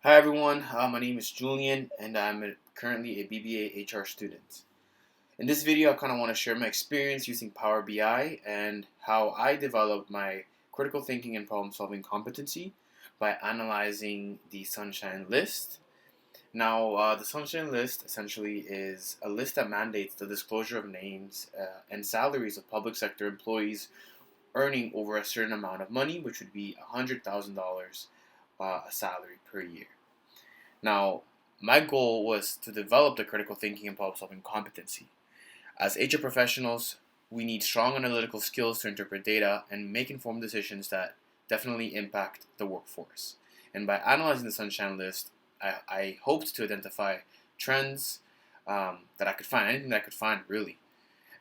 Hi everyone, my name is Julian and currently a BBA HR student. In this video, I kind of want to share my experience using Power BI and how I developed my critical thinking and problem solving competency by analyzing the Sunshine List. Now, the Sunshine List essentially is a list that mandates the disclosure of names and salaries of public sector employees earning over a certain amount of money, which would be $100,000 a salary per year. Now, my goal was to develop the critical thinking and problem solving competency. As HR professionals, we need strong analytical skills to interpret data and make informed decisions that definitely impact the workforce. And by analyzing the Sunshine List, I hoped to identify trends that I could find, anything that I could find really.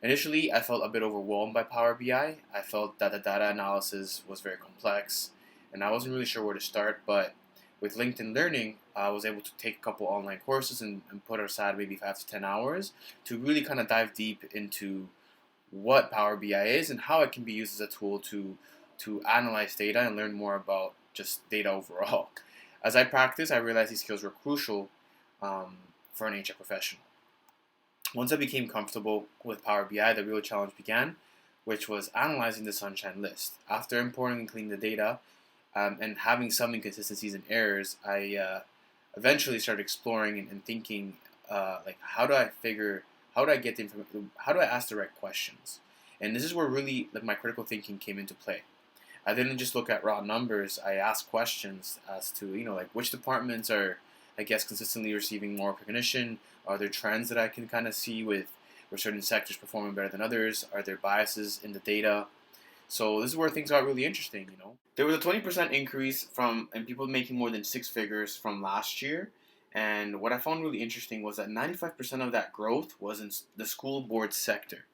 Initially, I felt a bit overwhelmed by Power BI. I felt that the data analysis was very complex, and I wasn't really sure where to start. But with LinkedIn Learning, I was able to take a couple online courses and put aside maybe 5 to 10 hours to really kind of dive deep into what Power BI is and how it can be used as a tool to analyze data and learn more about just data overall. As I practiced, I realized these skills were crucial for an HR professional. Once I became comfortable with Power BI, the real challenge began, which was analyzing the Sunshine List. After importing and cleaning the data and having some inconsistencies and errors, I eventually started exploring and thinking, like, how do I get the information, how do I ask the right questions? And this is where really like my critical thinking came into play. I didn't just look at raw numbers. I asked questions as to, like which departments are, I guess, consistently receiving more recognition. Are there trends that I can kind of see with where certain sectors performing better than others? Are there biases in the data? So this is where things got really interesting. There was a 20% increase in people making more than six figures from last year. And what I found really interesting was that 95% of that growth was in the school board sector.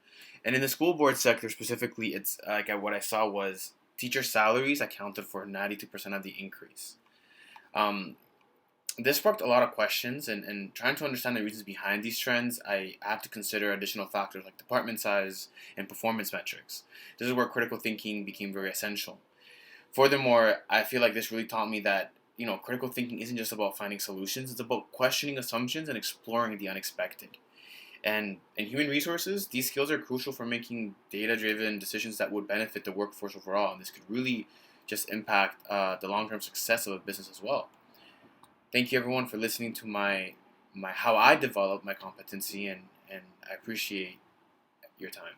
And in the school board sector specifically, it's like what I saw was teacher salaries accounted for 92% of the increase. This sparked a lot of questions, and trying to understand the reasons behind these trends, I had to consider additional factors like department size and performance metrics. This is where critical thinking became very essential. Furthermore, I feel like this really taught me that critical thinking isn't just about finding solutions; it's about questioning assumptions and exploring the unexpected. And in human resources, these skills are crucial for making data-driven decisions that would benefit the workforce overall, and this could really just impact the long-term success of a business as well. Thank you everyone for listening to my how I develop my competency, and I appreciate your time.